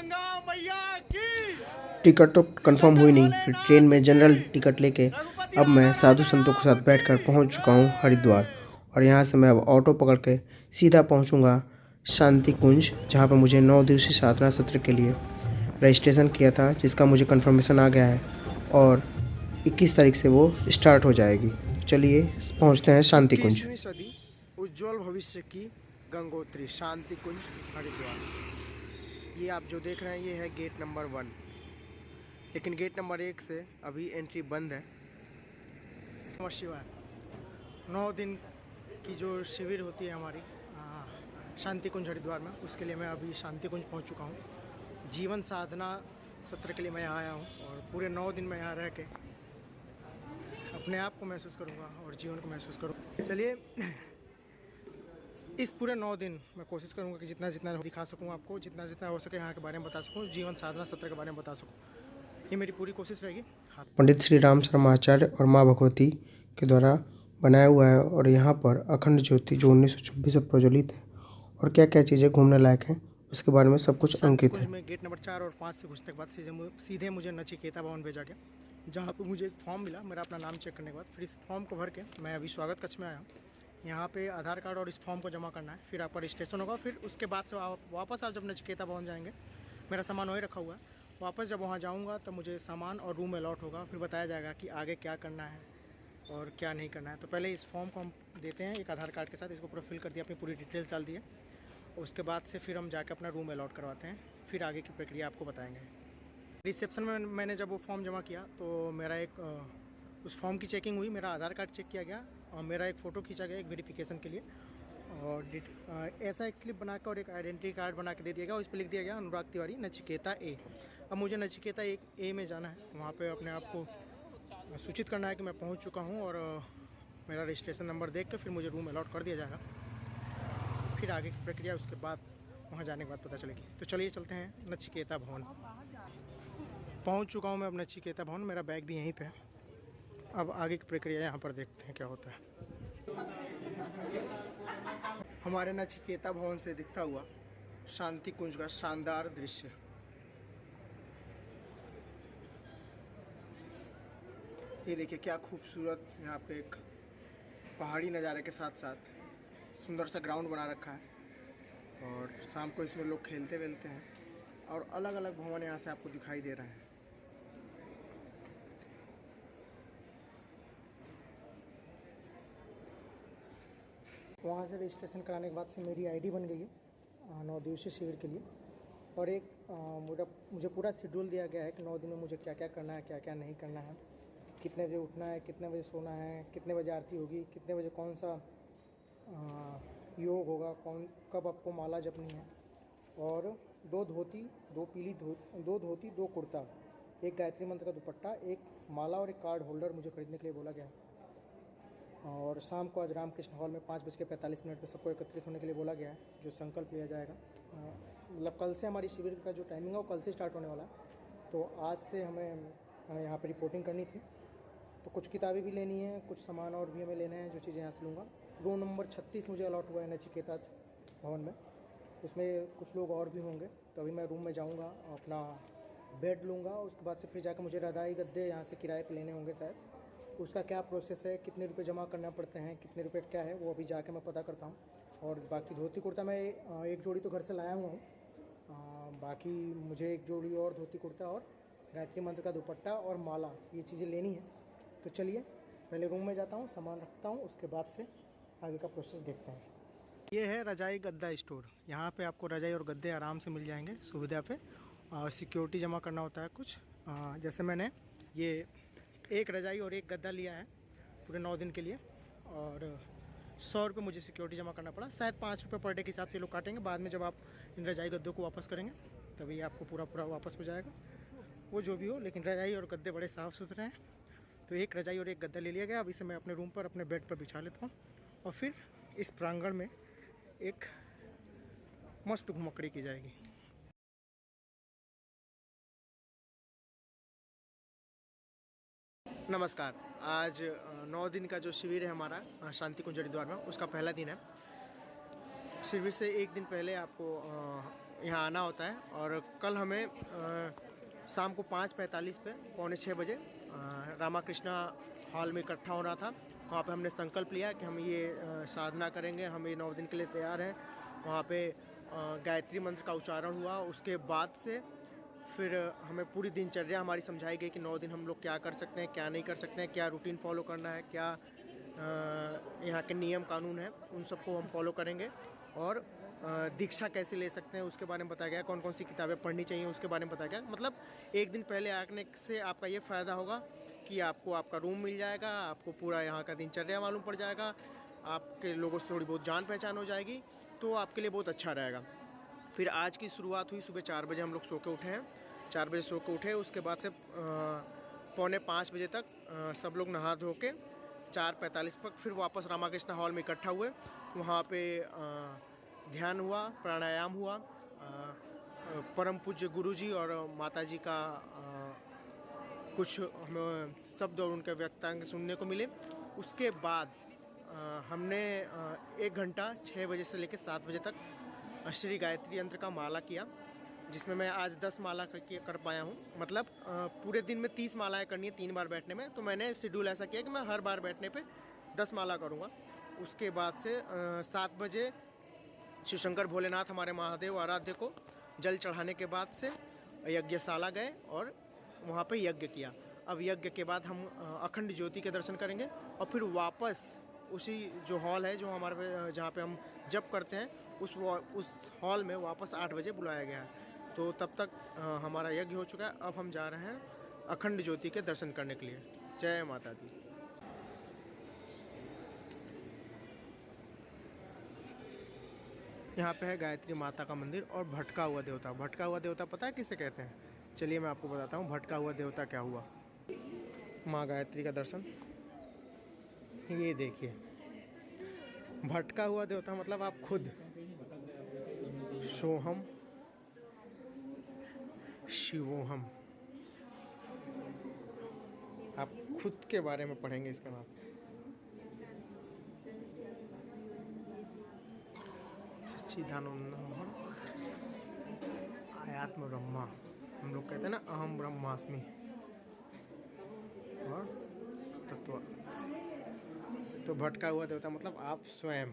गंगा मैया की। टिकट तो कंफर्म हुई नहीं, फिर ट्रेन में जनरल टिकट लेके अब मैं साधु संतों के साथ बैठकर पहुंच चुका हूं हरिद्वार। और यहां से मैं अब ऑटो पकड़ के सीधा पहुंचूंगा शांति कुंज, जहां पर मुझे 9 दिवसीय साधना सत्र के लिए रजिस्ट्रेशन किया था, जिसका मुझे कंफर्मेशन आ गया है और 21 तारीख से वो स्टार्ट हो जाएगी। चलिए पहुंचते हैं शांति कुंज। 21वीं सदी उज्जवल भविष्य की गंगोत्री शांति कुंज हरिद्वार। ये आप जो देख रहे हैं ये है गेट नंबर 1, लेकिन गेट नंबर 1 से अभी एंट्री बंद है। नमः शिवाय। 9 दिन की जो शिविर होती है हमारी शांति कुंज हरिद्वार में, उसके लिए मैं अभी शांति कुंज पहुंच चुका हूं। जीवन साधना सत्र के लिए मैं यहाँ आया हूं और पूरे 9 दिन मैं यहाँ रह के अपने आप को महसूस करूँगा और जीवन को महसूस करूँगा। चलिए, इस पूरे 9 दिन मैं कोशिश करूँगा कि जितना जितना दिखा सकूँ आपको, जितना जितना हो सके यहाँ के बारे में बता सकूँ, जीवन साधना सत्र के बारे में बता सकूँ, ये मेरी पूरी कोशिश रहेगी। पंडित श्री राम शर्मा आचार्य और माँ भगवती के द्वारा बनाया हुआ है और यहाँ पर अखंड ज्योति जो 1926 में प्रज्वलित है और क्या क्या चीज़ें घूमने लायक हैं उसके बारे में सब कुछ अंकित है। में गेट नंबर 4 और 5 से घुसने के बाद सीधे मुझे नचिकेता भवन भेजा गया, जहाँ पर मुझे एक फॉर्म मिला मेरा अपना नाम चेक करने के बाद। फिर इस फॉर्म को भर के मैं अभी स्वागत कक्ष में आया हूँ। यहाँ पे आधार कार्ड और इस फॉर्म को जमा करना है, फिर आपका रजिस्ट्रेशन होगा। फिर उसके बाद से वापस आप जब नचिकेता भवन जाएंगे, मेरा सामान वहीं रखा हुआ है, वापस जब वहाँ जाऊँगा तब मुझे सामान और रूम अलॉट होगा। फिर बताया जाएगा कि आगे क्या करना है और क्या नहीं करना है। तो पहले इस फॉर्म को हम देते हैं एक आधार कार्ड के साथ, इसको पूरा फिल कर दिया, अपनी पूरी डिटेल्स डाल दिए। उसके बाद से फिर हम जाकर अपना रूम अलॉट करवाते हैं, फिर आगे की प्रक्रिया आपको बताएंगे। रिसेप्शन में मैंने जब वो फॉर्म जमा किया तो मेरा एक उस फॉर्म की चेकिंग हुई, मेरा आधार कार्ड चेक किया गया और मेरा एक फ़ोटो खींचा गया एक वेरिफिकेशन के लिए, और ऐसा एक स्लिप बनाकर और एक आइडेंटिटी कार्ड बना के दे दिया गया। उस पर लिख दिया गया अनुराग तिवारी नचिकेता ए। अब मुझे नचिकेता ए में जाना है, वहाँ पे अपने आप को सूचित करना है कि मैं पहुँच चुका हूँ और मेरा रजिस्ट्रेशन नंबर देख के फिर मुझे रूम अलॉट कर दिया जाएगा। फिर आगे की प्रक्रिया उसके बाद वहाँ जाने के बाद पता चलेगी। तो चलिए चलते हैं नचिकेता भवन। पहुँच चुका हूँ मैं अब नचिकेता भवन, मेरा बैग भी यहीं पे है। अब आगे की प्रक्रिया यहाँ पर देखते हैं क्या होता है। हमारे नचिकेता भवन से दिखता हुआ शांति कुंज का शानदार दृश्य। ये देखिए क्या खूबसूरत, यहाँ पे एक पहाड़ी नज़ारे के साथ साथ सुंदर सा ग्राउंड बना रखा है और शाम को इसमें लोग खेलते वेलते हैं और अलग अलग भवन यहाँ से आपको दिखाई दे रहे हैं। वहाँ से रजिस्ट्रेशन कराने के बाद से मेरी आईडी बन गई है 9 दिवसीय शिविर के लिए, और एक मुझे पूरा शेड्यूल दिया गया है कि 9 दिन में मुझे क्या क्या करना है, क्या क्या नहीं करना है, कितने बजे उठना है, कितने बजे सोना है, कितने बजे आरती होगी, कितने बजे कौन सा योग होगा, कब आपको माला जपनी है, और 2 धोती 2 धोती 2 कुर्ता, एक गायत्री मंत्र का दुपट्टा, एक माला और एक कार्ड होल्डर मुझे खरीदने के लिए बोला गया है। और शाम को आज रामकृष्ण हॉल में 5:45 पर सबको एकत्रित होने के लिए बोला गया है, जो संकल्प लिया जाएगा। मतलब कल से हमारी शिविर का जो टाइमिंग है वो कल से स्टार्ट होने वाला है, तो आज से हमें यहाँ पर रिपोर्टिंग करनी थी। तो कुछ किताबें भी लेनी है, कुछ सामान और भी हमें लेना है, जो चीज़ें यहाँ से लूँगा। रूम नंबर 36 मुझे अलॉट हुआ है नचिकेता भवन में, उसमें कुछ लोग और भी होंगे। तो अभी मैं रूम में जाऊँगा, अपना बेड लूँगा, उसके बाद से फिर जाकर मुझे रज़ाई गद्दे यहाँ से किराए पे लेने होंगे शायद। उसका क्या प्रोसेस है, कितने रुपए जमा करना पड़ते हैं, कितने रुपए क्या है, वो अभी जाके मैं पता करता हूँ। और बाकी धोती कुर्ता मैं एक जोड़ी तो घर से लाया हुआ हूँ, बाकी मुझे एक जोड़ी और धोती कुर्ता और गायत्री मंत्र का दुपट्टा और माला, ये चीज़ें लेनी है। तो चलिए पहले रूम में जाता हूँ, सामान रखता हूँ, उसके बाद से आगे का प्रोसेस देखते हैं। ये है रजाई गद्दा स्टोर। यहाँ पे आपको रजाई और गद्दे आराम से मिल जाएंगे सुविधा पे, और सिक्योरिटी जमा करना होता है कुछ। जैसे मैंने ये एक रजाई और एक गद्दा लिया है पूरे 9 दिन के लिए, और 100 रुपये मुझे सिक्योरिटी जमा करना पड़ा। शायद 5 रुपये पर डे के हिसाब से लोग काटेंगे, बाद में जब आप इन रजाई गद्दों को वापस करेंगे तभी आपको पूरा वापस हो जाएगा, वो जो भी हो। लेकिन रजाई और गद्दे बड़े साफ़ सुथरे हैं। तो एक रजाई और एक गद्दा ले लिया गया। अब इसे मैं अपने रूम पर अपने बेड पर बिछा लेता हूँ और फिर इस प्रांगण में एक मस्त घुमक्कड़ी की जाएगी। नमस्कार। आज 9 दिन का जो शिविर है हमारा शांति कुंज हरिद्वार में, उसका पहला दिन है। शिविर से एक दिन पहले आपको यहाँ आना होता है। और कल हमें शाम को 5:45 पे 5:45 बजे रामाकृष्णा हॉल में इकट्ठा होना था। वहाँ पे हमने संकल्प लिया कि हम ये साधना करेंगे, हम ये 9 दिन के लिए तैयार हैं। वहाँ पे गायत्री मंत्र का उच्चारण हुआ। उसके बाद से फिर हमें पूरी दिनचर्या हमारी समझाई गई कि 9 दिन हम लोग क्या कर सकते हैं, क्या नहीं कर सकते हैं, क्या रूटीन फॉलो करना है, क्या यहाँ के नियम कानून हैं, उन सबको हम फॉलो करेंगे। और दीक्षा कैसे ले सकते हैं उसके बारे में बताया गया, कौन कौन सी किताबें पढ़नी चाहिए उसके बारे में बताया गया। मतलब एक दिन पहले आने से आपका ये फ़ायदा होगा कि आपको आपका रूम मिल जाएगा, आपको पूरा यहाँ का दिनचर्या मालूम पड़ जाएगा, आपके लोगों से थोड़ी बहुत जान पहचान हो जाएगी, तो आपके लिए बहुत अच्छा रहेगा। फिर आज की शुरुआत हुई सुबह 4 बजे, हम लोग सो के उठे हैं, 4 बजे सो के उठे। उसके बाद से 4:45 बजे तक सब लोग नहा धो के 4:45 पर फिर वापस रामाकृष्ण हॉल में इकट्ठा हुए। वहाँ पे ध्यान हुआ, प्राणायाम हुआ, परम पूज्य गुरुजी और माताजी का कुछ हमें शब्द और उनके व्यक्तांग सुनने को मिले। उसके बाद हमने 1 घंटा 6 बजे से लेकर 7 बजे तक श्री गायत्री यंत्र का माला किया, जिसमें मैं आज 10 माला कर पाया हूँ। मतलब पूरे दिन में 30 मालाएं करनी है 3 बार बैठने में, तो मैंने शेड्यूल ऐसा किया कि मैं हर बार बैठने पे 10 माला करूँगा। उसके बाद से 7 बजे शिव शंकर भोलेनाथ हमारे महादेव आराध्य को जल चढ़ाने के बाद से यज्ञशाला गए और वहाँ पे यज्ञ किया। अब यज्ञ के बाद हम अखंड ज्योति के दर्शन करेंगे और फिर वापस उसी जो हॉल है जो हमारे जहाँ पे हम जप करते हैं उस हॉल में वापस 8 बजे बुलाया गया है। तो तब तक हमारा यज्ञ हो चुका है। अब हम जा रहे हैं अखंड ज्योति के दर्शन करने के लिए। जय माता दी। यहाँ पे है गायत्री माता का मंदिर और भटका हुआ देवता। भटका हुआ देवता पता है किसे कहते हैं? चलिए मैं आपको बताता हूँ भटका हुआ देवता क्या हुआ। माँ गायत्री का दर्शन, ये देखिए, भटका हुआ देवता मतलब आप खुद सोहम शिवोहम, आप खुद के बारे में पढ़ेंगे इसके बाद। सच्चिदानंद आयात्म ब्रह्मा, हम लोग कहते हैं ना अहम ब्रह्मास्मि, और तत्व। तो भटका हुआ देवता मतलब आप स्वयं।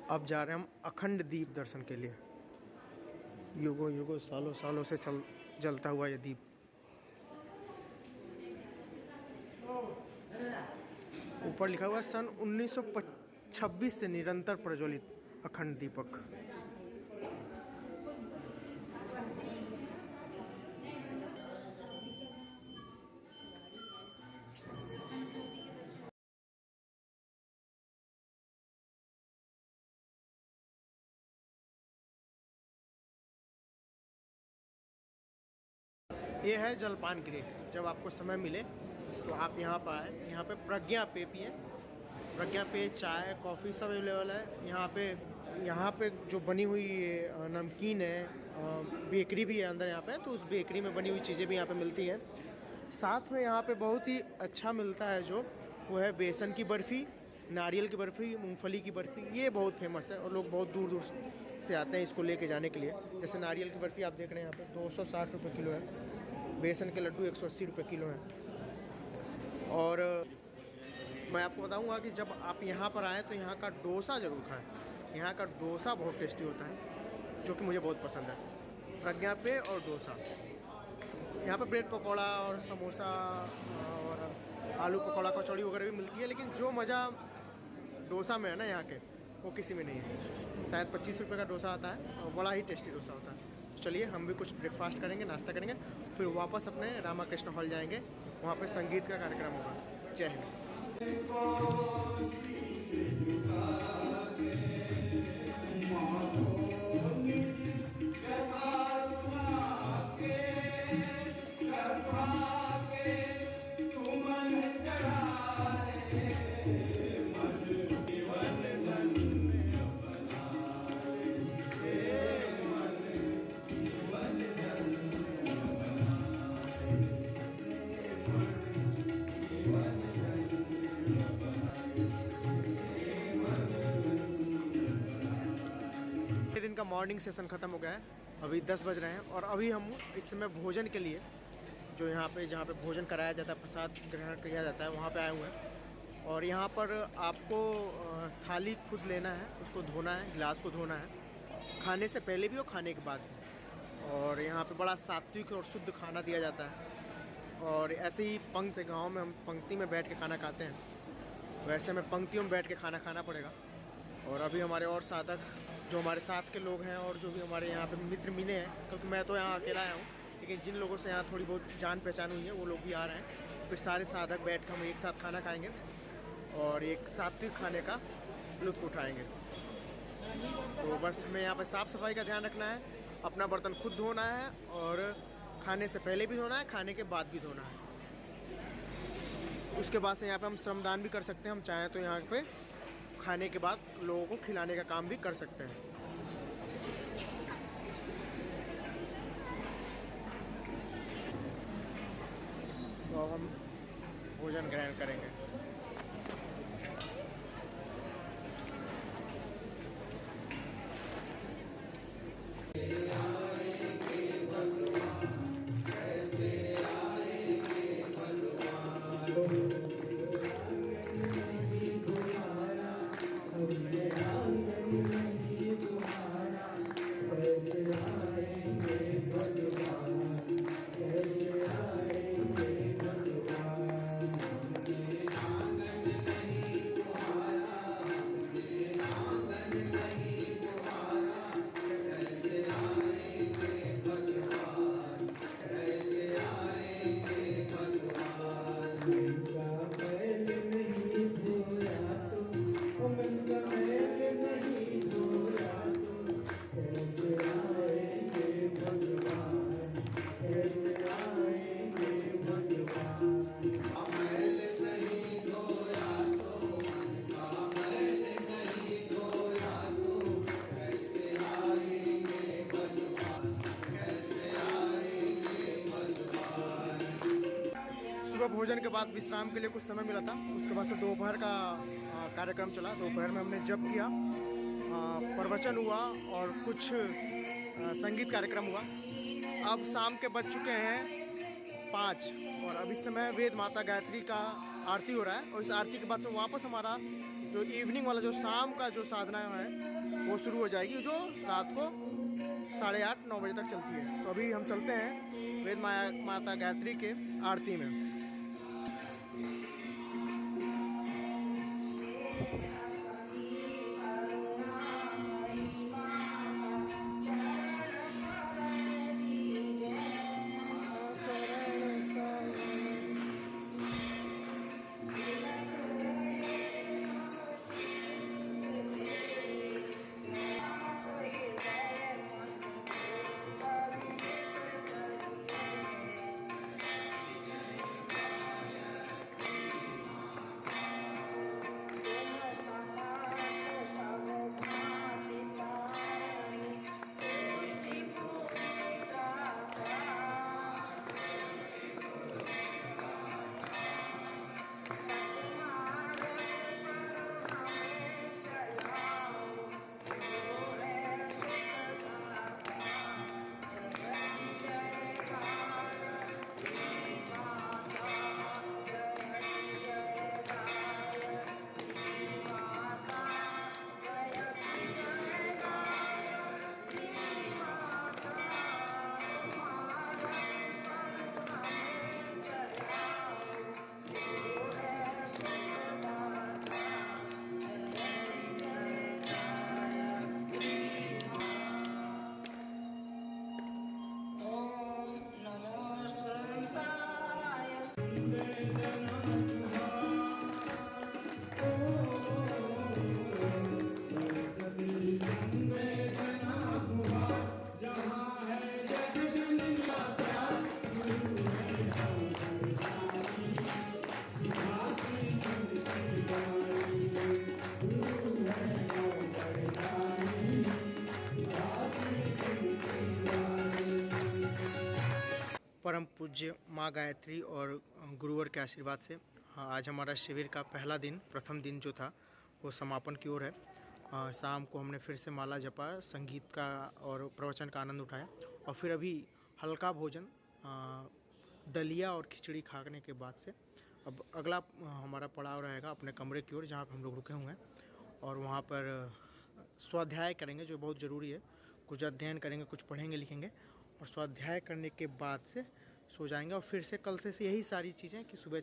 अब जा रहे हैं हम अखंड दीप दर्शन के लिए। युगों युगों सालों सालों से जलता हुआ ये दीप। ऊपर लिखा हुआ सन 1926 से निरंतर प्रज्वलित अखंड दीपक। ये है जलपान गृह। जब आपको समय मिले तो आप यहाँ पर आए। यहाँ पे प्रज्ञा पेय पिए, प्रज्ञा पेय, चाय, कॉफ़ी सब अवेलेबल है। यहाँ पे जो बनी हुई नमकीन है, बेकरी भी है अंदर यहाँ पे, तो उस बेकरी में बनी हुई चीज़ें भी यहाँ पे मिलती हैं। साथ में यहाँ पे बहुत ही अच्छा मिलता है जो वो है बेसन की बर्फ़ी, नारियल की बर्फ़ी, मूंगफली की बर्फ़ी। ये बहुत फेमस है और लोग बहुत दूर दूर से आते हैं इसको लेके जाने के लिए। जैसे नारियल की बर्फ़ी आप देख रहे हैं यहाँ पे 260 रुपये किलो है, बेसन के लड्डू 180 रुपये किलो हैं। और मैं आपको बताऊंगा कि जब आप यहाँ पर आएँ तो यहाँ का डोसा ज़रूर खाएं। यहाँ का डोसा बहुत टेस्टी होता है, जो कि मुझे बहुत पसंद है। प्रज्ञा पे और डोसा। यहाँ पर ब्रेड पकौड़ा और समोसा और आलू पकौड़ा, कचौड़ी वगैरह भी मिलती है, लेकिन जो मज़ा डोसा में है ना यहाँ के, वो किसी में नहीं है। शायद 25 रुपये का डोसा आता है और बड़ा ही टेस्टी डोसा होता है। चलिए हम भी कुछ ब्रेकफास्ट करेंगे, नाश्ता करेंगे, फिर वापस अपने रामाकृष्ण हॉल जाएंगे। वहाँ पे संगीत का कार्यक्रम होगा। जय हिंद। का मॉर्निंग सेशन ख़त्म हो गया है। अभी 10 बज रहे हैं और अभी हम इस समय भोजन के लिए जो यहाँ पे जहाँ पे भोजन कराया जाता है, प्रसाद ग्रहण किया जाता है, वहाँ पे आए हुए हैं। और यहाँ पर आपको थाली खुद लेना है, उसको धोना है, गिलास को धोना है, खाने से पहले भी और खाने के बाद भी। और यहाँ पे बड़ा सात्विक और शुद्ध खाना दिया जाता है। और ऐसे ही पंक्ति गाँव में हम पंक्ति में बैठ के खाना खाते हैं, वैसे हमें पंक्तियों में बैठ के खाना खाना पड़ेगा। और अभी हमारे और साधक जो हमारे साथ के लोग हैं और जो भी हमारे यहाँ पे मित्र मिले हैं, क्योंकि मैं तो यहाँ अकेला आया हूँ, लेकिन जिन लोगों से यहाँ थोड़ी बहुत जान पहचान हुई है वो लोग भी आ रहे हैं। फिर सारे साधक बैठ कर हम एक साथ खाना खाएंगे और एक सात्विक खाने का लुत्फ़ उठाएंगे। तो बस हमें यहाँ पर साफ़ सफाई का ध्यान रखना है, अपना बर्तन खुद धोना है और खाने से पहले भी धोना है, खाने के बाद भी धोना है। उसके बाद से यहाँ पे हम श्रमदान भी कर सकते हैं, हम चाहें तो यहाँ पे खाने के बाद लोगों को खिलाने का काम भी कर सकते हैं। तो अब हम भोजन ग्रहण करेंगे। सुबह भोजन के बाद विश्राम के लिए कुछ समय मिला था, उसके बाद से दोपहर का कार्यक्रम चला। दोपहर में हमने जप किया, प्रवचन हुआ और कुछ संगीत कार्यक्रम हुआ। अब शाम के बज चुके हैं 5 और अब इस समय वेद माता गायत्री का आरती हो रहा है। और इस आरती के बाद से वापस हमारा जो इवनिंग वाला जो शाम का जो साधना है वो शुरू हो जाएगी, जो रात को 8:30-9 बजे तक चलती है। तो अभी हम चलते हैं वेद माता गायत्री के आरती में। परम पूज्य माँ गायत्री और गुरुवर के आशीर्वाद से आज हमारा शिविर का पहला दिन, प्रथम दिन जो था वो समापन की ओर है। शाम को हमने फिर से माला जपा, संगीत का और प्रवचन का आनंद उठाया और फिर अभी हल्का भोजन दलिया और खिचड़ी खाने के बाद से अब अगला हमारा पड़ाव रहेगा अपने कमरे की ओर, जहाँ पर हम लोग रुके हुए हैं और वहाँ पर स्वाध्याय करेंगे जो बहुत ज़रूरी है। कुछ अध्ययन करेंगे, कुछ पढ़ेंगे लिखेंगे और स्वाध्याय करने के बाद से सो जाएंगे। और फिर से कल से यही सारी चीज़ें कि सुबह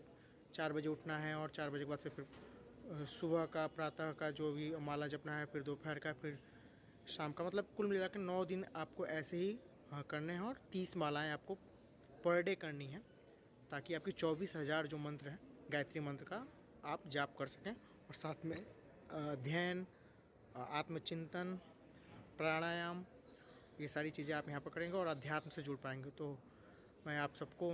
4 बजे उठना है और 4 बजे के बाद से फिर सुबह का प्रातः का जो भी माला जपना है, फिर दोपहर का, फिर शाम का, मतलब कुल मिला के 9 दिन आपको ऐसे ही करने हैं और 30 मालाएं आपको पर डे करनी है, ताकि आपकी 24,000 जो मंत्र हैं गायत्री मंत्र का आप जाप कर सकें और साथ में अध्ययन, आत्मचिंतन, प्राणायाम, ये सारी चीज़ें आप यहाँ पर करेंगे और अध्यात्म से जुड़ पाएंगे। तो मैं आप सबको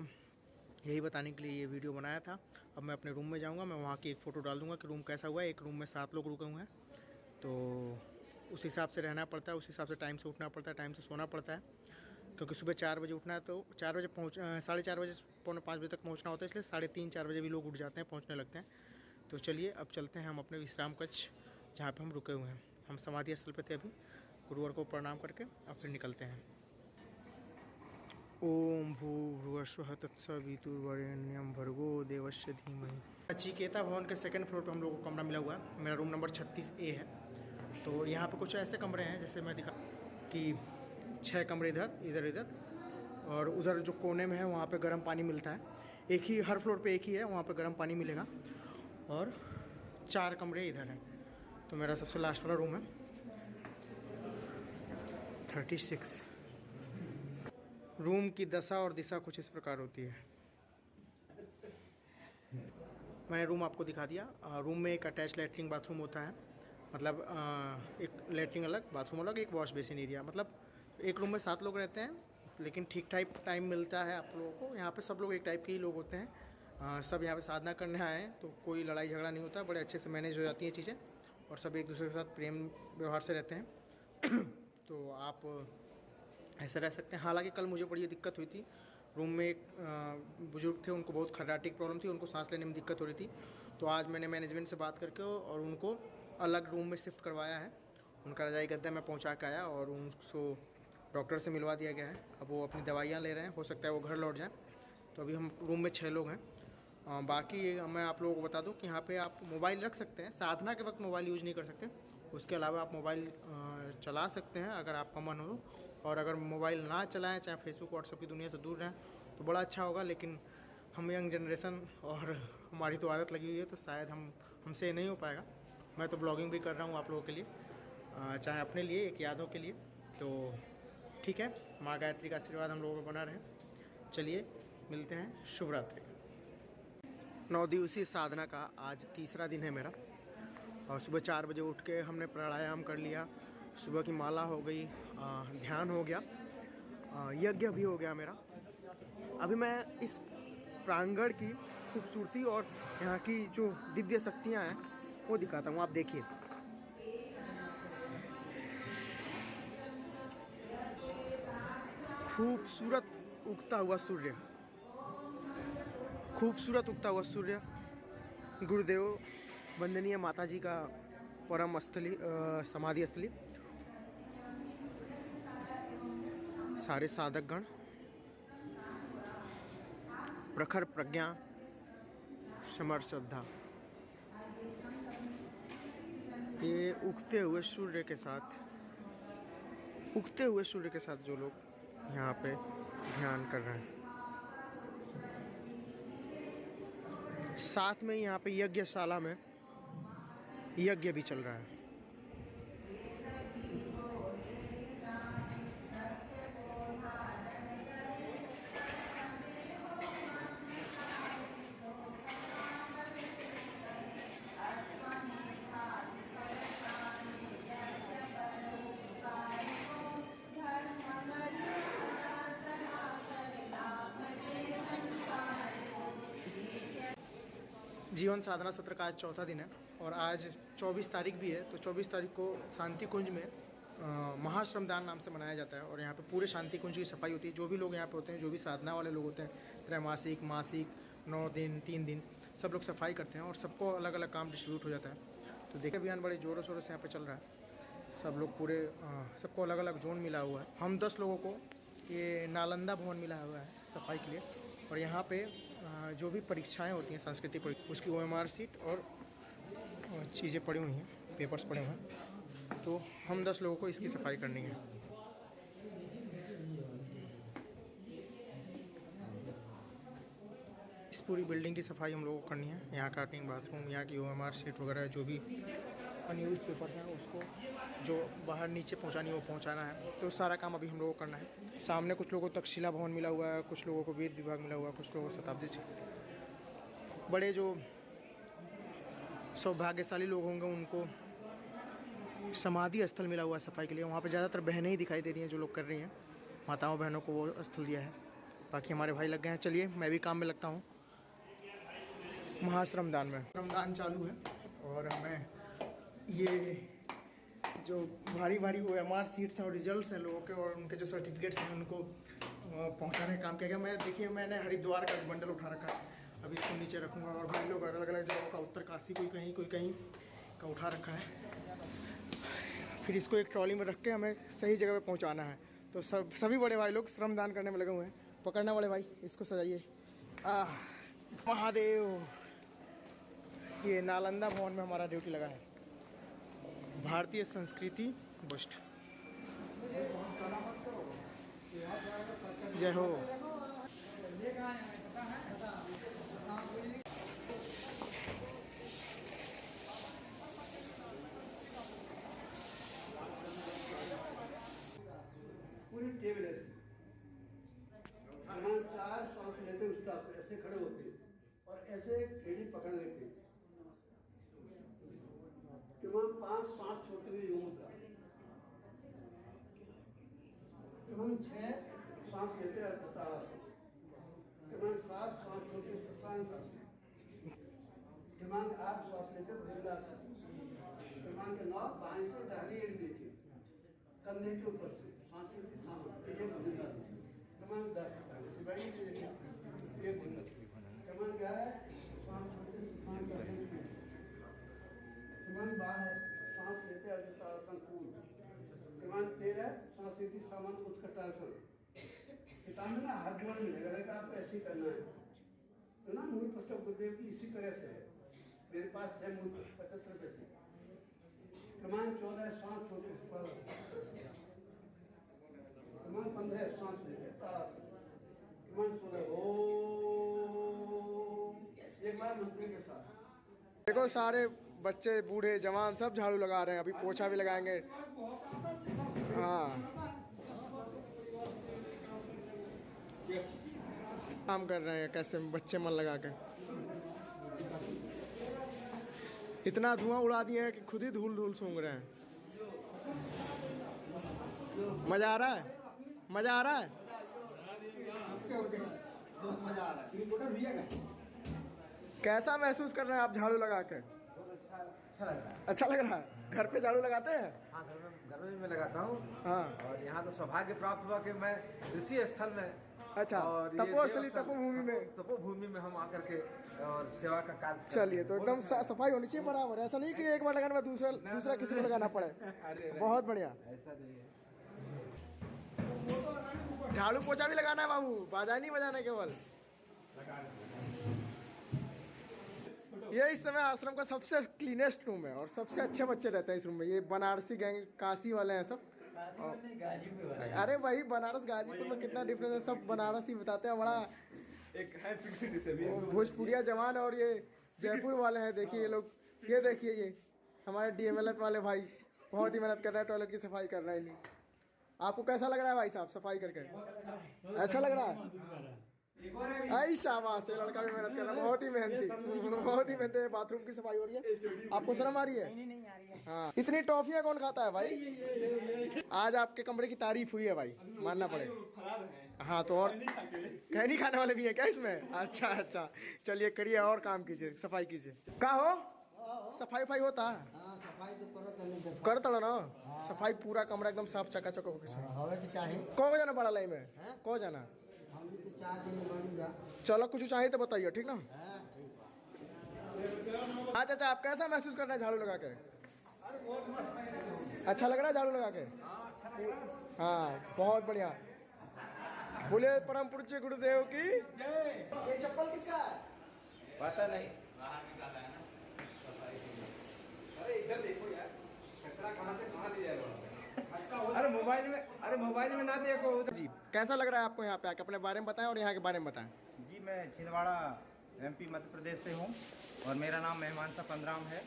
यही बताने के लिए ये वीडियो बनाया था। अब मैं अपने रूम में जाऊँगा, मैं वहाँ की एक फ़ोटो डाल दूँगा कि रूम कैसा हुआ है। एक रूम में 7 लोग रुके हुए हैं, तो उस हिसाब से रहना पड़ता है, उस हिसाब से टाइम से उठना पड़ता है, टाइम से सोना पड़ता है, क्योंकि सुबह 4 बजे उठना है तो 4 बजे 4:30 बजे, पौने 5 बजे तक पहुँचना होता है, इसलिए 3:30-4 बजे भी लोग उठ जाते हैं, पहुँचने लगते हैं। तो चलिए अब चलते हैं हम अपने विश्राम कक्ष जहाँ पे हम रुके हुए हैं। हम समाधि स्थल पे थे अभी, गुरुवर को प्रणाम करके अब फिर निकलते हैं। ओम भूर्भुवस्वः तत्सवितुर्वरेण्यं भर्गो देवस्य धीमहि। नचिकेता भवन के 2nd फ्लोर पे हम लोगों को कमरा मिला हुआ है। मेरा रूम नंबर 36A है। तो यहाँ पे कुछ ऐसे कमरे हैं जैसे मैं दिखा कि 6 कमरे इधर और उधर जो कोने में है वहाँ पे गर्म पानी मिलता है। एक ही हर फ्लोर पे एक ही है, वहाँ पे गर्म पानी मिलेगा और 4 कमरे इधर हैं। तो मेरा सबसे लास्ट वाला रूम है 36। रूम की दशा और दिशा कुछ इस प्रकार होती है। मैंने रूम आपको दिखा दिया। रूम में एक अटैच लैट्रिन बाथरूम होता है, मतलब एक लैट्रिन अलग, बाथरूम अलग, एक वॉश बेसिन एरिया। मतलब एक रूम में 7 लोग रहते हैं, लेकिन ठीक टाइम मिलता है आप लोगों को। यहाँ पे सब लोग एक टाइप के ही लोग होते हैं। सब यहाँ पे साधना करने आए हैं, तो कोई लड़ाई झगड़ा नहीं होता, बड़े अच्छे से मैनेज हो जाती हैं चीज़ें और सब एक दूसरे के साथ प्रेम व्यवहार से रहते हैं। तो आप ऐसे रह सकते हैं। हालांकि कल मुझे बड़ी दिक्कत हुई थी। रूम में एक बुजुर्ग थे, उनको बहुत खर्राटे की प्रॉब्लम थी, उनको सांस लेने में दिक्कत हो रही थी। तो आज मैंने मैनेजमेंट से बात करके और उनको अलग रूम में शिफ्ट करवाया है। उनका रजाई गद्दा मैं पहुंचा के आया और उनको डॉक्टर से मिलवा दिया गया है। अब वो अपनी दवाइयाँ ले रहे हैं, हो सकता है वो घर लौट जाएँ। तो अभी हम रूम में 6 लोग हैं। बाकी मैं आप लोगों को बता दूं कि यहाँ पे आप मोबाइल रख सकते हैं, साधना के वक्त मोबाइल यूज़ नहीं कर सकते। उसके अलावा आप मोबाइल चला सकते हैं अगर आपका मन हो। और अगर मोबाइल ना चलाएं, चाहे फेसबुक व्हाट्सएप की दुनिया से दूर रहें, तो बड़ा अच्छा होगा। लेकिन हम यंग जनरेशन और हमारी तो आदत लगी हुई है, तो शायद हमसे नहीं हो पाएगा। मैं तो ब्लॉगिंग भी कर रहा हूँ आप लोगों के लिए, चाहे अपने लिए, एक यादों के लिए। तो ठीक है, माँ गायत्री का आशीर्वाद हम लोगों को बना रहे। चलिए मिलते हैं, शुभ रात्रि। 9 दिवसीय साधना का आज तीसरा दिन है मेरा। और सुबह 4 बजे उठ के हमने प्राणायाम कर लिया, सुबह की माला हो गई, ध्यान हो गया, यज्ञ भी हो गया मेरा। अभी मैं इस प्रांगण की खूबसूरती और यहाँ की जो दिव्य शक्तियाँ हैं वो दिखाता हूँ, आप देखिए। खूबसूरत उगता हुआ सूर्य, खूबसूरत उगता हुआ सूर्य, गुरुदेव वंदनीय माता जी का परम स्थली, समाधि स्थली, सारे साधकगण, प्रखर प्रज्ञा, समर श्रद्धा। ये उगते हुए सूर्य के साथ जो लोग यहाँ पे ध्यान कर रहे हैं, साथ में यहाँ पे यज्ञशाला में यज्ञ भी चल रहा है। जीवन साधना सत्र का आज चौथा दिन है और आज 24 तारीख भी है। तो 24 तारीख को शांति कुंज में महाश्रमदान नाम से मनाया जाता है और यहाँ पे पूरे शांति कुंज की सफाई होती है। जो भी लोग यहाँ पे होते हैं, जो भी साधना वाले लोग होते हैं, त्रैमासिक, मासिक, 9 दिन, 3 दिन, सब लोग सफाई करते हैं और सबको अलग अलग काम डिस्ट्रीब्यूट हो जाता है। तो देखिए अभियान बड़े ज़ोरों शोरों से यहाँ पे चल रहा है। सब लोग पूरे सबको अलग अलग जोन मिला हुआ है। हम 10 लोगों को ये नालंदा भवन मिला हुआ है सफाई के लिए। और यहाँ पे जो भी परीक्षाएं होती हैं सांस्कृतिक परीक्षा, उसकी OMR शीट और चीज़ें पड़ी हुई हैं, पेपर्स पड़े हुए हैं। तो हम 10 लोगों को इसकी सफाई करनी है। इस पूरी बिल्डिंग की सफाई हम लोगों को करनी है। यहाँ का लैट्रिन बाथरूम, यहाँ की OMR शीट वगैरह जो भी अनयूज पेपर्स हैं उसको जो बाहर नीचे पहुँचानी है वो पहुँचाना है। तो सारा काम अभी हम लोगों को करना है। सामने कुछ लोगों को तक्षशिला भवन मिला हुआ है, कुछ लोगों को वेद विभाग मिला हुआ है, कुछ लोगों को शताब्दी। बड़े जो सौभाग्यशाली लोग होंगे उनको समाधि स्थल मिला हुआ है सफाई के लिए। वहाँ पे ज़्यादातर बहनें ही दिखाई दे रही हैं जो लोग कर रही हैं, माताओं बहनों को वो स्थल दिया है। बाकी हमारे भाई लग गए हैं। चलिए मैं भी काम में लगता हूँ। महाश्रमदान में श्रमदान चालू है और हमें ये जो भारी भारी OMR शीट्स हैं और रिजल्ट्स हैं लोगों के और उनके जो सर्टिफिकेट्स हैं उनको पहुंचाने का काम किया गया। मैं देखिए मैंने हरिद्वार का बंडल उठा रखा है, अभी इसको नीचे रखूँगा। और भाई लोग अलग अलग जगहों का, उत्तरकाशी कोई कहीं का उठा रखा है। फिर इसको एक ट्रॉली में रख के हमें सही जगह पे पहुंचाना है। तो सभी बड़े भाई लोग श्रमदान करने में लगे हुए हैं। पकड़ना बड़े भाई, इसको सजाइए। महादेव, ये नालंदा भवन में हमारा ड्यूटी लगा है। भारतीय संस्कृति बस्ट। जय हो। पूरी टेबल ऐसी, तमाम 4 सांस लेते उस तरह से ऐसे खड़े होते और ऐसे एड़ी पकड़ लेते। तमाम 5 सांस छोड़ते हुए यूं होता। तमाम 6 सांस लेते अर्धताड़ा से। तमाम 7 सांस छोड़ते सुशांत से। तमाम 8 सांस लेते भुजंगा से। तमाम 9 बाएं से दाहिनी एड़ी देती कंधे के ऊपर से सांस की सामने ये भुजंगा। तमाम 10 ये भुजंगा। तमाम 11 सांस छोड़ते सुशांत करते। तमाम 12 सांस लेते अर्धताड़ा संपूर्ण। तमाम 13 सांस लेती सामान उत्कटासन। किताब में ना हाथ जोड़ मिलेगा, लेकिन आपको ऐसे ही करना है। तो ना मूल पुस्तक गुरुदेव की इसी तरह से है। मेरे पास है मूल 75 रुपये से। तमाम 14 सांस छोटे पर। तमाम 15 सांस लेते ताड़ा। तमाम 16 ओम। एक बार मंत्री के साथ देखो सारे बच्चे बूढ़े जवान सब झाड़ू लगा रहे हैं। अभी पोछा भी लगाएंगे। हाँ, काम कर रहे हैं कैसे बच्चे मन लगा के। इतना धुआं उड़ा दिए हैं कि खुद ही धूल धूल सूंघ रहे हैं। मजा आ रहा है, मजा आ रहा है। कैसा महसूस कर रहे हैं आप झाड़ू लगा के? अच्छा लग रहा है। घर पे झाड़ू लगाते हैं? हाँ, घर में मैं लगाता हूँ। हाँ। और यहाँ तो सौभाग्य प्राप्त हुआ कि मैं ऋषि स्थल में, अच्छा, तपोस्थली तपोभूमि में, तपोभूमि में हम आकर के और सेवा का कार्य। चलिए, तो एकदम सफाई होनी चाहिए बराबर। ऐसा नहीं कि एक बार लगाने में दूसरा किसी को लगाना पड़े। बहुत बढ़िया। ऐसा नहीं है। झाड़ू पोछा भी लगाना है बाबू, बाजा नहीं बजाना केवल। ये इस समय आश्रम का सबसे क्लीनेस्ट रूम है और सबसे अच्छे बच्चे रहते हैं इस रूम में। ये बनारसी गैंग, काशी वाले हैं सब। अरे भाई, बनारस गाजीपुर में कितना डिफरेंस है। सब बनारसी बताते हैं। बड़ा एक है फिक्सिटी से भी भोजपुरिया जवान और ये जयपुर वाले हैं। देखिए ये लोग, ये देखिए ये हमारे DMLF वाले भाई बहुत ही मेहनत कर रहे हैं, टॉयलेट की सफाई कर रहे हैं। आपको कैसा लग रहा है भाई साहब सफाई करके? अच्छा लग रहा है। आई शाबाश, ये लड़का भी मेहनत कर रहा है, बहुत ही मेहनती, बहुत ही मेहनती। बाथरूम की सफाई हो रही है। आपको शर्म आ रही है? नहीं आ रही है। हाँ, इतनी टॉफियाँ कौन खाता है भाई? आज आपके कमरे की तारीफ हुई है भाई, मानना पड़ेगा। हाँ, तो और कहनी खाने वाले भी है क्या इसमें? अच्छा, चलिए करिए और काम कीजिए, सफाई कीजिए। का हो सफाई होता है? सफाई तो कर तड़ो ना सफाई। पूरा कमरा एकदम साफ चकाचक हो के चाहिए। को जाना पड़ा लाई में? को जाना? चलो कुछ चाहिए तो बताइए, ठीक ना? अच्छा, आप कैसा महसूस कर रहे हैं झाड़ू लगा के? अच्छा लग रहा है झाड़ू लगा के? हाँ बहुत बढ़िया। बोले परम पूज्य गुरुदेव की। ये चप्पल किसका है? पता नहीं। अरे इधर देखो यार, कचरा कहाँ से कहाँ ले जाएगा? अरे मोबाइल में ना देखो। जी कैसा लग रहा है आपको यहाँ पे आके? अपने बारे में बताएं और यहाँ के बारे में बताएं। जी मैं छिंदवाड़ा MP मध्य प्रदेश से हूँ और मेरा नाम मेहमान सा पंद्राम है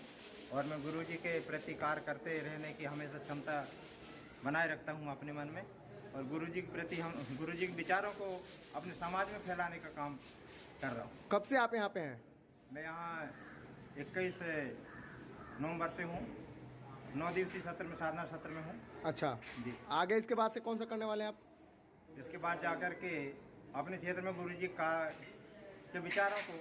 और मैं गुरुजी के प्रति कार्य करते रहने की हमेशा क्षमता बनाए रखता हूँ अपने मन में और गुरुजी के प्रति हम गुरुजी के विचारों को अपने समाज में फैलाने का काम कर रहा हूँ। कब से आप यहाँ पे हैं? मैं यहाँ 21 नवंबर से हूँ, 9 दिवसीय सत्र में साधना सत्र में हूँ। अच्छा जी। आगे इसके बाद से कौन सा करने वाले हैं आप? इसके बाद जाकर के अपने क्षेत्र में गुरुजी का के विचारों को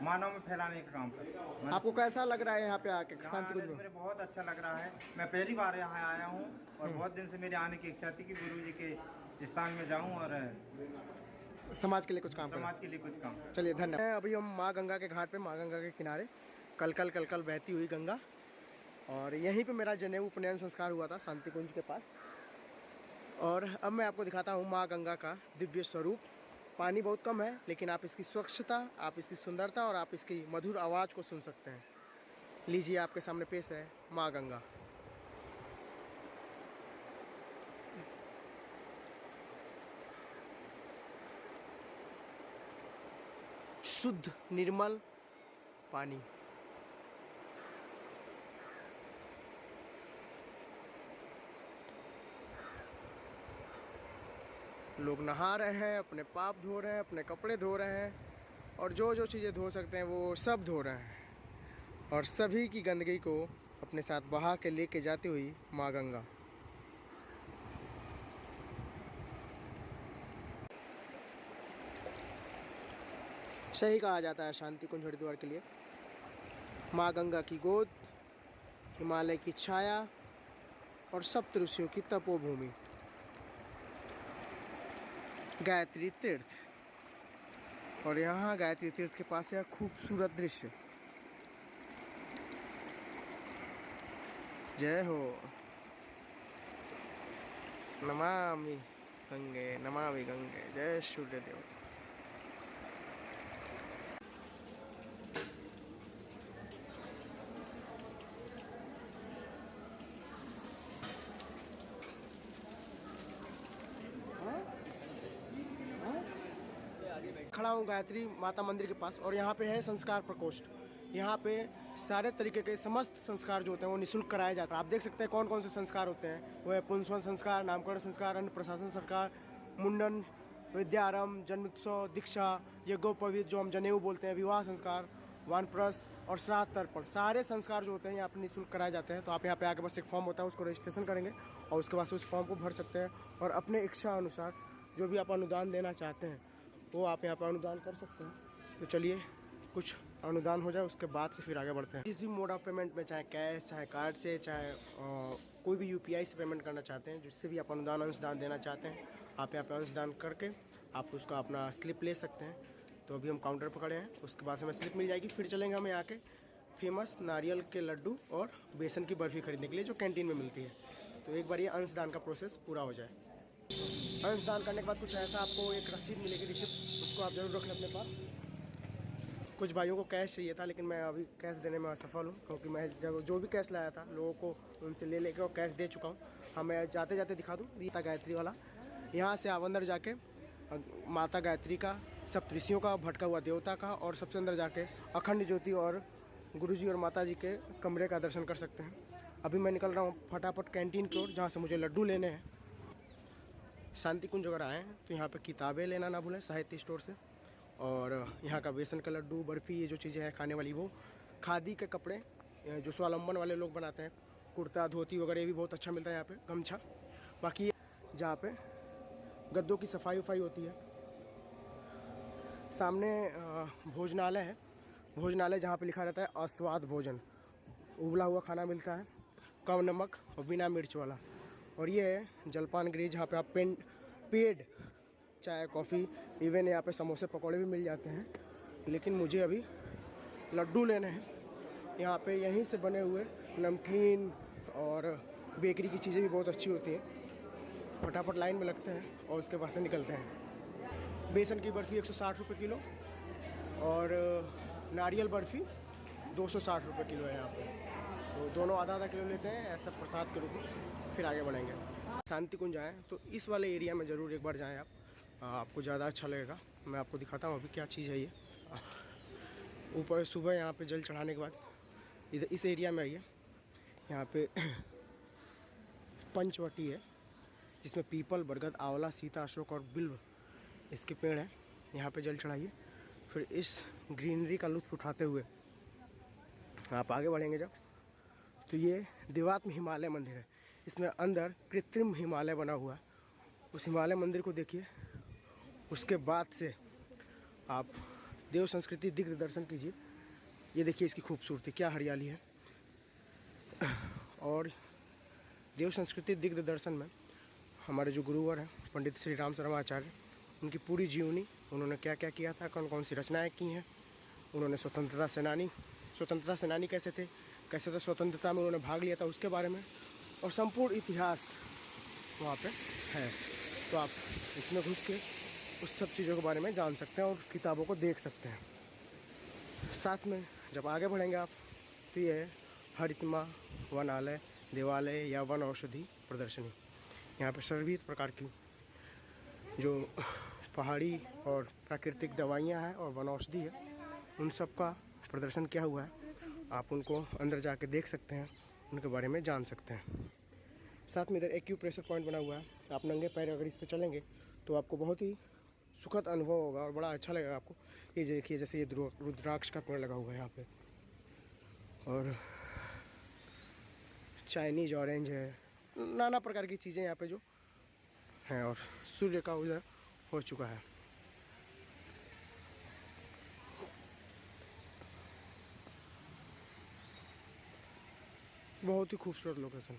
मानव में फैलाने का काम कर। आपको कैसा लग रहा है यहाँ पे आके यहाँ शांति आने से कुंज में? मुझे बहुत अच्छा लग रहा है। मैं पहली बार यहाँ आया हूँ और बहुत दिन से मेरे आने की इच्छा थी कि गुरुजी के स्थान में जाऊँ और समाज के लिए कुछ काम करें। समाज के लिए कुछ काम। चलिए धन्यवाद। अभी हम माँ गंगा के घाट पे, माँ गंगा के किनारे कल बहती हुई गंगा, और यहीं पे मेरा जनेऊ उपनयन संस्कार हुआ था शांति कुंज के पास। और अब मैं आपको दिखाता हूँ माँ गंगा का दिव्य स्वरूप। पानी बहुत कम है लेकिन आप इसकी स्वच्छता, आप इसकी सुंदरता और आप इसकी मधुर आवाज़ को सुन सकते हैं। लीजिए आपके सामने पेश है माँ गंगा। शुद्ध निर्मल पानी। लोग नहा रहे हैं, अपने पाप धो रहे हैं, अपने कपड़े धो रहे हैं और जो जो चीज़ें धो सकते हैं वो सब धो रहे हैं और सभी की गंदगी को अपने साथ बहा के लेके जाती हुई माँ गंगा। सही कहा जाता है शांति कुंज हरिद्वार के लिए। माँ गंगा की गोद, हिमालय की छाया और सप्त ऋषियों की तपोभूमि, गायत्री तीर्थ। और यहाँ गायत्री तीर्थ के पास है खूबसूरत दृश्य। जय हो। नमामि गंगे, नमामि गंगे। जय सूर्य देवता। खड़ा हूँ गायत्री माता मंदिर के पास और यहाँ पे है संस्कार प्रकोष्ठ। यहाँ पे सारे तरीके के समस्त संस्कार जो होते हैं वो निःशुल्क कराए जाते हैं। आप देख सकते हैं कौन कौन से संस्कार होते हैं। वो है पुंसवन संस्कार, नामकरण संस्कार, अन्न प्रशासन संस्कार, मुंडन, विद्यारंभ, जन्मोत्सव, दीक्षा, यज्ञोपवीत जो हम जनेऊ बोलते हैं, विवाह संस्कार, वानप्रस्थ और श्राद्ध तर्पण। सारे संस्कार जो होते हैं यहाँ पे निःशुल्क कराए जाते हैं। तो आप यहाँ पे आके बस एक फॉर्म होता है उसको रजिस्ट्रेशन करेंगे और उसके बाद से उस फॉर्म को भर सकते हैं और अपने इच्छा अनुसार जो भी आप अनुदान देना चाहते हैं वो आप यहाँ पर अनुदान कर सकते हैं। तो चलिए कुछ अनुदान हो जाए उसके बाद से फिर आगे बढ़ते हैं। जिस भी मोड ऑफ पेमेंट में, चाहे कैश, चाहे कार्ड से, चाहे कोई भी UPI से पेमेंट करना चाहते हैं, जिससे भी आप अनुदान अंशदान देना चाहते हैं, आप यहाँ पे अंशदान करके आप उसका अपना स्लिप ले सकते हैं। तो अभी हम काउंटर पर खड़े हैं, उसके बाद से हमें स्लिप मिल जाएगी। फिर चलेंगे हमें यहाँ के फेमस नारियल के लड्डू और बेसन की बर्फ़ी खरीदने के लिए जो कैंटीन में मिलती है। तो एक बार ये अंशदान का प्रोसेस पूरा हो जाए। अंशदान करने के बाद कुछ ऐसा आपको एक रसीद मिलेगी, रिसिप्ट, उसको आप ज़रूर रख लें अपने पास। कुछ भाइयों को कैश चाहिए था लेकिन मैं अभी कैश देने में असफल हूँ क्योंकि मैं जब जो भी कैश लाया था लोगों को उनसे ले लेके और कैश दे चुका हूँ। हाँ मैं जाते जाते दिखा दूँ, माता गायत्री वाला। यहाँ से आप अंदर जाके माता गायत्री का, सप्तऋषियों का, भटका हुआ देवता का और सबसे अंदर जाके अखंड ज्योति और गुरुजी और माता जी के कमरे का दर्शन कर सकते हैं। अभी मैं निकल रहा हूँ फटाफट कैंटीन की ओर जहाँ से मुझे लड्डू लेने हैं। शांति कुंज अगर आए हैं तो यहाँ पे किताबें लेना ना भूलें साहित्य स्टोर से, और यहाँ का बेसन का लड्डू, बर्फ़ी, ये जो चीज़ें हैं खाने वाली, वो खादी के कपड़े जो स्वावलंबन वाले लोग बनाते हैं, कुर्ता, धोती वगैरह, ये भी बहुत अच्छा मिलता है यहाँ पे, गमछा। बाकी जहाँ पे गद्दों की सफाई वफाई होती है, सामने भोजनालय है, भोजनालय जहाँ पे लिखा रहता है अस्वाद भोजन, उबला हुआ खाना मिलता है, कम नमक और बिना मिर्च वाला। और ये है जलपान गृह जहाँ पे आप पेड चाय, कॉफ़ी, इवन यहाँ पे समोसे पकौड़े भी मिल जाते हैं। लेकिन मुझे अभी लड्डू लेने हैं। यहाँ पे यहीं से बने हुए नमकीन और बेकरी की चीज़ें भी बहुत अच्छी होती हैं। फटाफट लाइन में लगते हैं और उसके बाद से निकलते हैं। बेसन की बर्फ़ी 160 रुपये किलो और नारियल बर्फ़ी 260 रुपये किलो है यहाँ पे। तो दोनों आधा आधा किलो लेते हैं ऐसा प्रसाद के रूप में, फिर आगे बढ़ेंगे। शांति कुंज आएँ तो इस वाले एरिया में ज़रूर एक बार जाएँ आप, आपको ज़्यादा अच्छा लगेगा। मैं आपको दिखाता हूँ अभी क्या चीज़ है ये। ऊपर सुबह यहाँ पे जल चढ़ाने के बाद इधर इस एरिया में आइए। यहाँ पे पंचवटी है जिसमें पीपल, बरगद, आंवला, सीता, अशोक और बिल्व इसके पेड़ हैं। यहाँ पे जल चढ़ाइए, फिर इस ग्रीनरी का लुत्फ़ उठाते हुए आप आगे बढ़ेंगे जब, तो ये देवात्म हिमालय मंदिर है। इसमें अंदर कृत्रिम हिमालय बना हुआ है। उस हिमालय मंदिर को देखिए, उसके बाद से आप देव संस्कृति दिग्ध दर्शन कीजिए। ये देखिए इसकी खूबसूरती, क्या हरियाली है। और देव संस्कृति दिग्ध दर्शन में हमारे जो गुरुवर हैं पंडित श्री राम शर्मा आचार्य, उनकी पूरी जीवनी, उन्होंने क्या क्या किया था, कौन कौन सी रचनाएं की हैं। उन्होंने स्वतंत्रता सेनानी कैसे थे, कैसे तो स्वतंत्रता में उन्होंने भाग लिया था उसके बारे में, और संपूर्ण इतिहास वहाँ पे है। तो आप इसमें घुस के उस सब चीज़ों के बारे में जान सकते हैं और किताबों को देख सकते हैं। साथ में जब आगे बढ़ेंगे आप, तो ये है हरितमा वनालय देवालय या वन औषधि प्रदर्शनी। यहाँ पे सभी प्रकार की जो पहाड़ी और प्राकृतिक दवाइयाँ हैं और वन औषधि है, उन सब का प्रदर्शन किया हुआ है। आप उनको अंदर जाके देख सकते हैं, उनके बारे में जान सकते हैं। साथ में इधर एक्यूप्रेशर पॉइंट बना हुआ है। आप नंगे पैर अगर इस पर चलेंगे तो आपको बहुत ही सुखद अनुभव होगा और बड़ा अच्छा लगेगा आपको। ये देखिए, जैसे ये रुद्राक्ष का पेड़ लगा हुआ है यहाँ पे, और चाइनीज ऑरेंज है, नाना प्रकार की चीज़ें यहाँ पे जो हैं, और सूर्य का उदय हो चुका है। बहुत ही खूबसूरत लोकेशन।